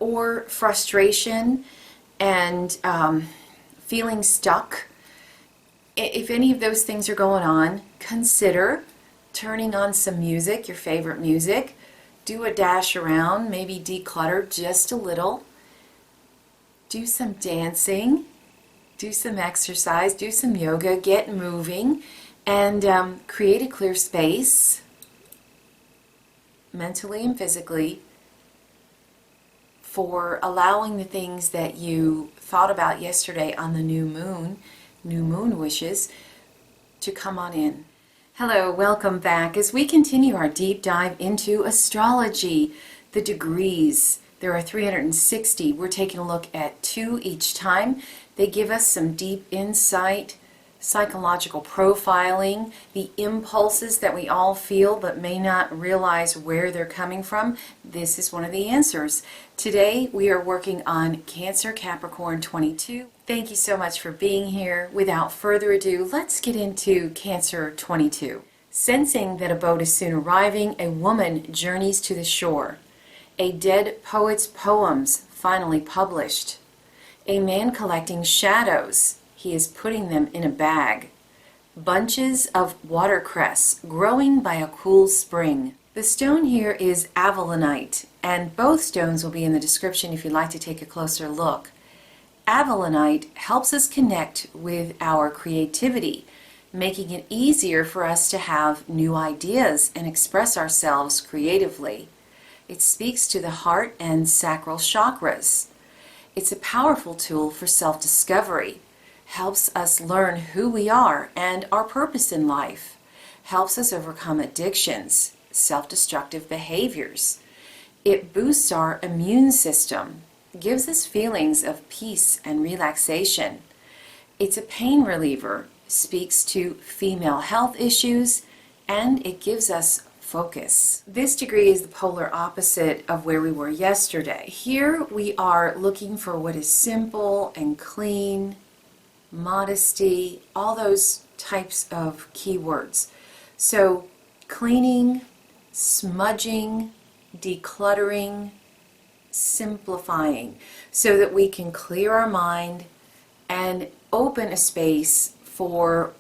or frustration and feeling stuck, if any of those things are going on, consider turning on some music, your favorite music. Do a dash around, maybe declutter just a little. Do some dancing, do some exercise, do some yoga, get moving, and create a clear space, mentally and physically, for allowing the things that you thought about yesterday on the new moon wishes, to come on in. Hello, welcome back as we continue our deep dive into astrology, the degrees. There are 360. We're taking a look at 2 each time. They give us some deep insight, psychological profiling, the impulses that we all feel but may not realize where they're coming from. This is one of the answers. Today we are working on Cancer Capricorn 22. Thank you so much for being here. Without further ado, let's get into Cancer 22. Sensing that a boat is soon arriving, a woman journeys to the shore. A dead poet's poems finally published. A man collecting shadows. He is putting them in a bag. Bunches of watercress growing by a cool spring. The stone here is Avalonite, and both stones will be in the description if you'd like to take a closer look. Avalonite helps us connect with our creativity, making it easier for us to have new ideas and express ourselves creatively. It speaks to the heart and sacral chakras. It's a powerful tool for self-discovery, helps us learn who we are and our purpose in life, helps us overcome addictions, self-destructive behaviors. It boosts our immune system, gives us feelings of peace and relaxation. It's a pain reliever, speaks to female health issues, and it gives us focus. This degree is the polar opposite of where we were yesterday. Here we are looking for what is simple and clean, modesty, all those types of keywords. So cleaning, smudging, decluttering, simplifying, so that we can clear our mind and open a space for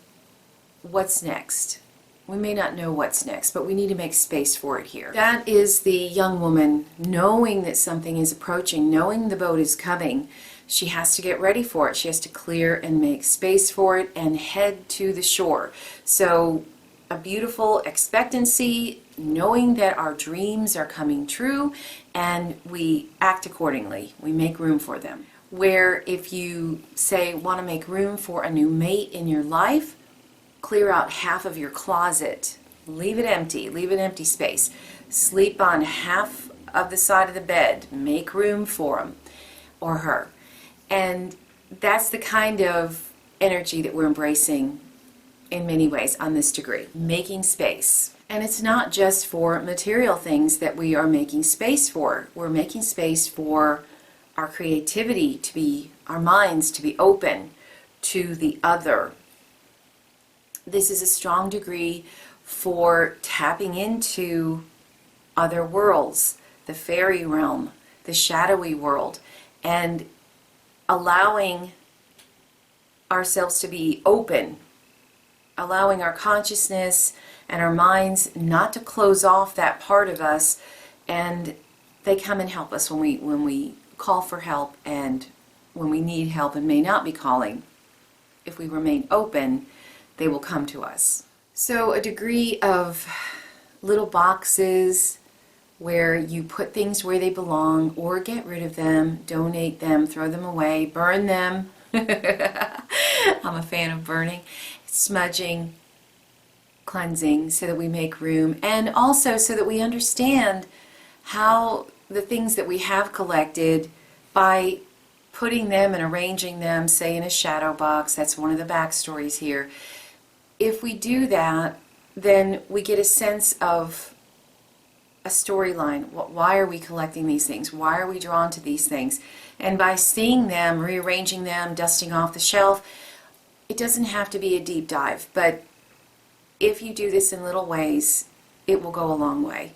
what's next. We may not know what's next, but we need to make space for it here. That is the young woman knowing that something is approaching, knowing the boat is coming. She has to get ready for it. She has to clear and make space for it and head to the shore. So a beautiful expectancy, knowing that our dreams are coming true, and we act accordingly. We make room for them. Where if you say want to make room for a new mate in your life, clear out half of your closet. Leave it empty space. Sleep on half of the side of the bed. Make room for him or her. And that's the kind of energy that we're embracing in many ways on this degree, making space. And it's not just for material things that we are making space for. We're making space for our creativity to be, our minds to be open to the other. This is a strong degree for tapping into other worlds, the fairy realm, the shadowy world, and allowing ourselves to be open, allowing our consciousness and our minds not to close off that part of us, and they come and help us when we call for help and when we need help and may not be calling. If we remain open, they will come to us. So a degree of little boxes where you put things where they belong, or get rid of them, donate them, throw them away, burn them. I'm a fan of burning. Smudging, cleansing, so that we make room, and also so that we understand how the things that we have collected, by putting them and arranging them, say in a shadow box, that's one of the backstories here. If we do that, then we get a sense of a storyline. Why are we collecting these things? Why are we drawn to these things? And by seeing them, rearranging them, dusting off the shelf, it doesn't have to be a deep dive, but if you do this in little ways, it will go a long way.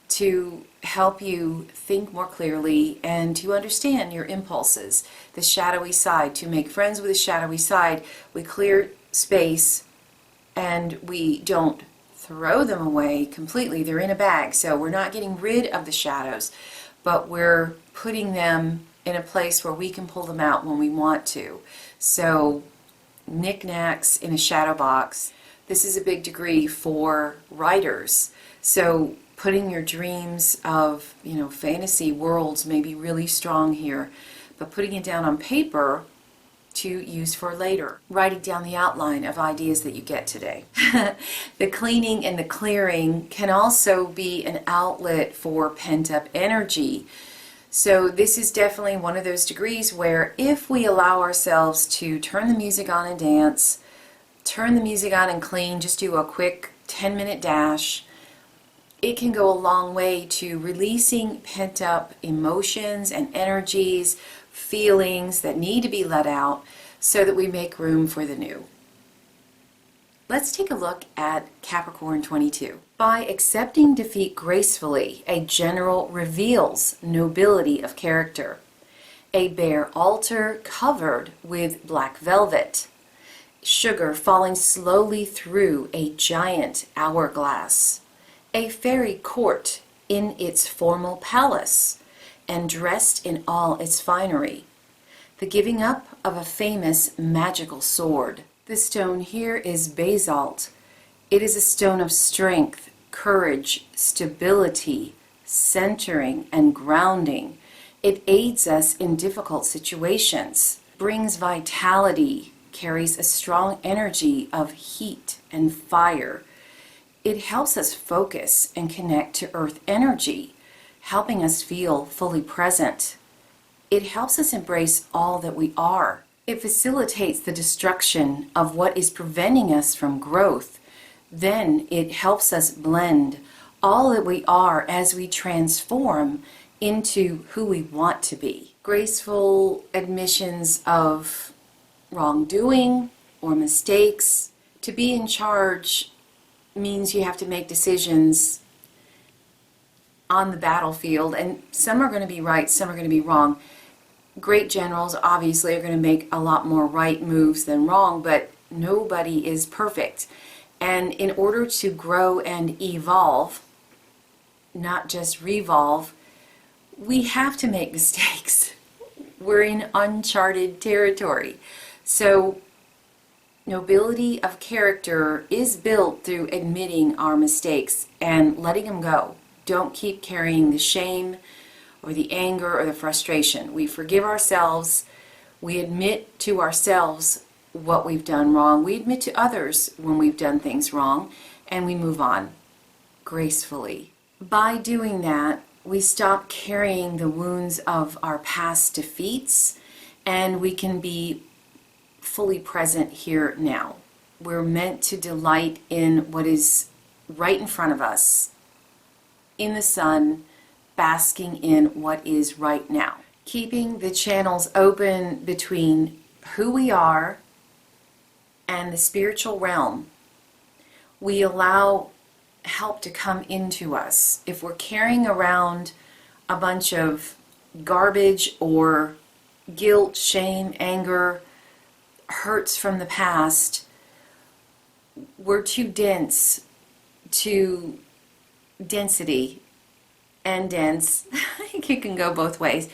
to help you think more clearly and to understand your impulses, the shadowy side. To make friends with the shadowy side, we clear space and we don't throw them away completely. They're in a bag, so we're not getting rid of the shadows, but we're putting them in a place where we can pull them out when we want to. So knickknacks in a shadow box. This is a big degree for writers. So putting your dreams of, fantasy worlds may be really strong here, but putting it down on paper to use for later. Writing down the outline of ideas that you get today. The cleaning and the clearing can also be an outlet for pent-up energy. So this is definitely one of those degrees where if we allow ourselves to turn the music on and dance, turn the music on and clean, just do a quick 10-minute dash, it can go a long way to releasing pent-up emotions and energies, feelings that need to be let out so that we make room for the new. Let's take a look at Capricorn 22. By accepting defeat gracefully, a general reveals nobility of character. A bare altar covered with black velvet. Sugar falling slowly through a giant hourglass. A fairy court in its formal palace, and dressed in all its finery. The giving up of a famous magical sword. The stone here is basalt. It is a stone of strength, courage, stability, centering, and grounding. It aids us in difficult situations, brings vitality, carries a strong energy of heat and fire. It helps us focus and connect to earth energy, helping us feel fully present. It helps us embrace all that we are. It facilitates the destruction of what is preventing us from growth. Then it helps us blend all that we are as we transform into who we want to be. Graceful admissions of wrongdoing or mistakes. To be in charge means you have to make decisions on the battlefield, and some are going to be right, some are going to be wrong. Great generals obviously are going to make a lot more right moves than wrong, but nobody is perfect. And in order to grow and evolve, not just revolve, we have to make mistakes. We're in uncharted territory. So nobility of character is built through admitting our mistakes and letting them go. Don't keep carrying the shame or the anger or the frustration. We forgive ourselves. We admit to ourselves what we've done wrong. We admit to others when we've done things wrong, and we move on gracefully. By doing that, we stop carrying the wounds of our past defeats, and we can be fully present here now. We're meant to delight in what is right in front of us, in the sun, basking in what is right now. Keeping the channels open between who we are and the spiritual realm. We allow help to come into us. If we're carrying around a bunch of garbage or guilt, shame, anger, hurts from the past, we're too dense to density and dense. It can go both ways.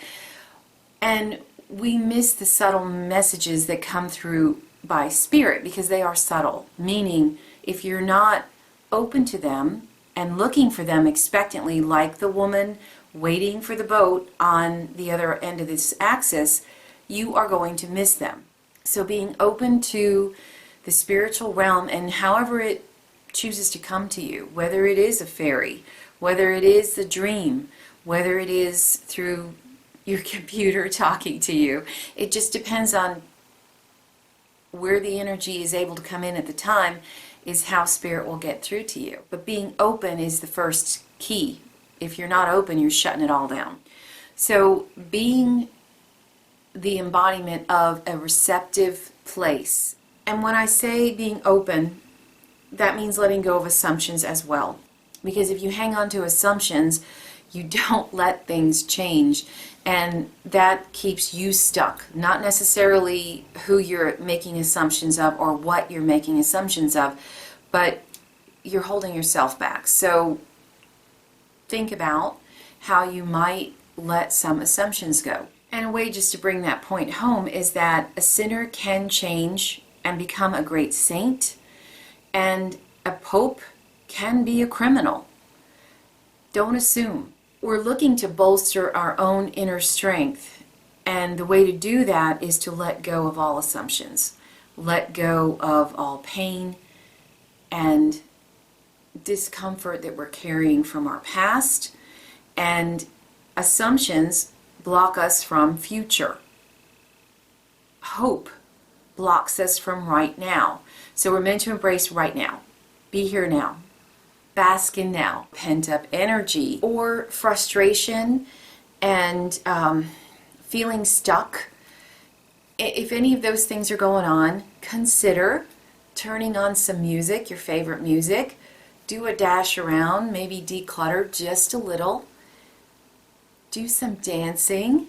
And we miss the subtle messages that come through by spirit because they are subtle. Meaning, if you're not open to them and looking for them expectantly, like the woman waiting for the boat on the other end of this axis, you are going to miss them. So being open to the spiritual realm, and however it chooses to come to you, whether it is a fairy, whether it is the dream, whether it is through your computer talking to you, it just depends on where the energy is able to come in at the time, is how spirit will get through to you. But being open is the first key. If you're not open, you're shutting it all down. So being the embodiment of a receptive place. And when I say being open, that means letting go of assumptions as well. Because if you hang on to assumptions, you don't let things change, and that keeps you stuck. Not necessarily who you're making assumptions of or what you're making assumptions of, but you're holding yourself back. So think about how you might let some assumptions go. And a way just to bring that point home is that a sinner can change and become a great saint, and a pope can be a criminal. Don't assume. We're looking to bolster our own inner strength, and the way to do that is to let go of all assumptions. Let go of all pain and discomfort that we're carrying from our past, and assumptions block us from future. Hope blocks us from right now. So we're meant to embrace right now. Be here now. Bask in now. Pent up energy or frustration and feeling stuck. If any of those things are going on, consider turning on some music, your favorite music. Do a dash around, maybe declutter just a little. Do some dancing,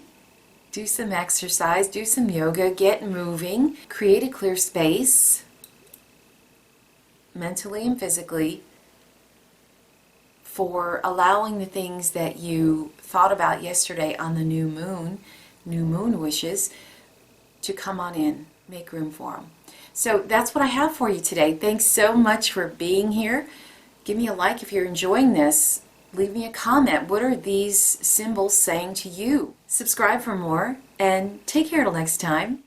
do some exercise, do some yoga, get moving, create a clear space, mentally and physically, for allowing the things that you thought about yesterday on the new moon wishes, to come on in, make room for them. So that's what I have for you today. Thanks so much for being here. Give me a like if you're enjoying this. Leave me a comment. What are these symbols saying to you? Subscribe for more, and take care till next time.